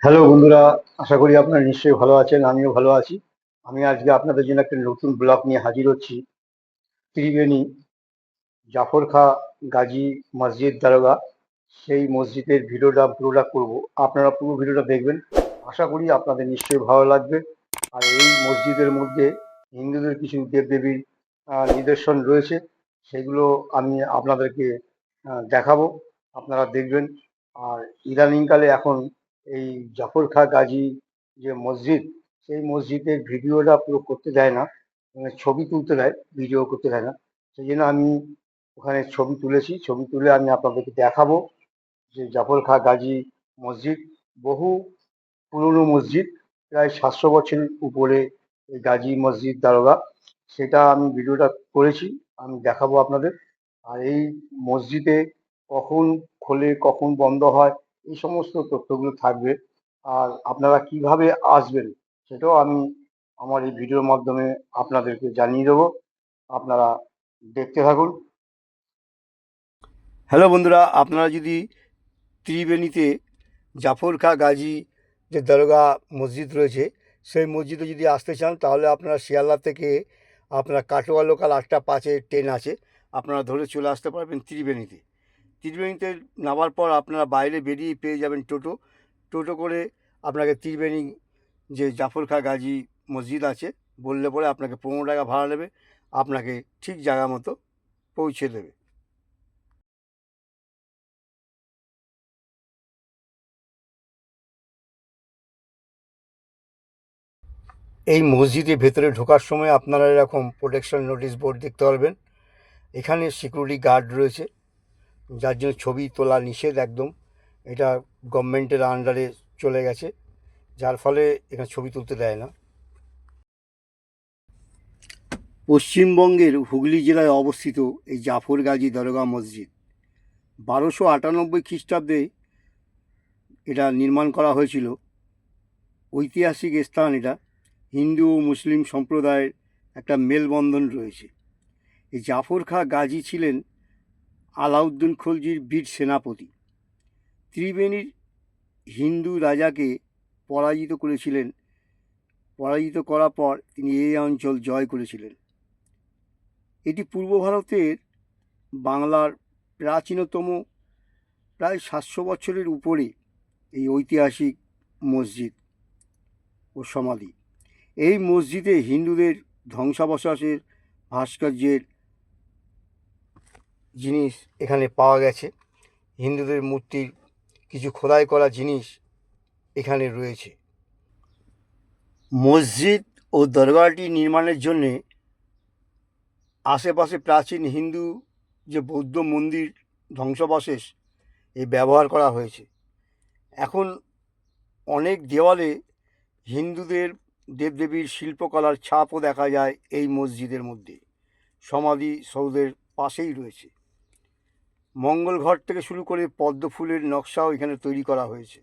Hello বন্ধুরা, আশা করি আপনারা নিশ্চয়ই ভালো আছেন। আমিও ভালো আছি। আমি আজকে আপনাদের জন্য একটা নতুন ব্লগ নিয়ে হাজির হচ্ছি। ত্রিবেণী জাফর খাঁ গাজী মসজিদ দারোগা, সেই মসজিদের ভিডিওটা পুরোটা করব। আপনারা পুরো ভিডিওটা দেখবেন, আশা করি আপনাদের নিশ্চয়ই ভালো লাগবে। আর এই মসজিদের মধ্যে হিন্দুদের কিছু দেবদেবীর নিদর্শন রয়েছে, সেগুলো আমি আপনাদেরকে দেখাবো, আপনারা দেখবেন। আর ইদানিংকালে এখন এই জাফর খাঁ গাজী যে মসজিদ, সেই মসজিদের ভিডিওটা পুরো করতে দেয় না, মানে ছবি তুলতে দেয়, ভিডিও করতে দেয় না। সেই জন্য আমি ওখানে ছবি তুলেছি, ছবি তুলে আমি আপনাদেরকে দেখাবো যে জাফর খাঁ গাজী মসজিদ বহু পুরনো মসজিদ, প্রায় 700 বছরের উপরে এই গাজী মসজিদ দারোগা, সেটা আমি ভিডিওটা করেছি, আমি দেখাবো আপনাদের। আর এই মসজিদে কখন খোলে কখন বন্ধ হয় এই সমস্ত তথ্যগুলো থাকবে। আর আপনারা কিভাবে আসবেন সেটাও আমি আমার এই ভিডিওর মাধ্যমে আপনাদেরকে জানিয়ে দেবো। আপনারা দেখতে থাকুন। হ্যালো বন্ধুরা, আপনারা যদি ত্রিবেণীতে জাফর খাঁ গাজী যে দারোগা মসজিদ রয়েছে, সেই মসজিদে যদি আসতে চান তাহলে আপনারা শিয়ালদা থেকে আপনারা কাটোয়া লোকাল 8টা 5-এ ট্রেন আছে, আপনারা ধরে চলে আসতে পারবেন ত্রিবেণীতে। ত্রিবেণীতে নামার পর আপনারা বাইরে বেরিয়ে পেয়ে যাবেন টোটো। টোটো করে আপনাকে ত্রিবেণী যে জাফর খাঁ গাজী মসজিদ আছে বললে পরে আপনাকে 15 টাকা ভাড়া নেবে, আপনাকে ঠিক জায়গা মতো পৌঁছে দেবে। এই মসজিদের ভেতরে ঢোকার সময় আপনারা এরকম প্রোটেকশন নোটিশ বোর্ড দেখতে পারবেন। এখানে সিকিউরিটি গার্ড রয়েছে, যার জন্য ছবি তোলা নিষেধ একদম। এটা গভর্নমেন্টের আন্ডারে চলে গেছে, যার ফলে এখানে ছবি তুলতে দেয় না। পশ্চিমবঙ্গের হুগলি জেলায় অবস্থিত এই জাফর গাজী দারোগা মসজিদ 1298 খ্রিস্টাব্দে এটা নির্মাণ করা হয়েছিল। ঐতিহাসিক স্থান এটা। হিন্দু ও মুসলিম সম্প্রদায়ের একটা মেলবন্ধন রয়েছে। এই জাফর খাঁ গাজী ছিলেন আলাউদ্দিন খলজির বীর সেনাপতি। ত্রিবেণীর হিন্দু রাজাকে পরাজিত করেছিলেন। পরাজিত করার পর তিনি এই অঞ্চল জয় করেছিলেন। এটি পূর্ব ভারতের বাংলার প্রাচীনতম, প্রায় 700 বছরের উপরে এই ঐতিহাসিক মসজিদ ও সমাধি। এই মসজিদে হিন্দুদের ধ্বংসাবশেষের ভাস্কর্যের জিনিস এখানে পাওয়া গেছে। হিন্দুদের মূর্তির কিছু খোদাই করা জিনিস এখানে রয়েছে। মসজিদ ও দরগাটি নির্মাণের জন্যে আশেপাশে প্রাচীন হিন্দু যে বৌদ্ধ মন্দির ধ্বংসাবশেষ এই ব্যবহার করা হয়েছে। এখন অনেক দেওয়ালে হিন্দুদের দেবদেবীর শিল্পকলার ছাপও দেখা যায় এই মসজিদের মধ্যে। সমাধি সৌধের পাশেই রয়েছে। মঙ্গল ঘট থেকে শুরু করে পদ্ম ফুলের নকশাও এখানে তৈরি করা হয়েছে।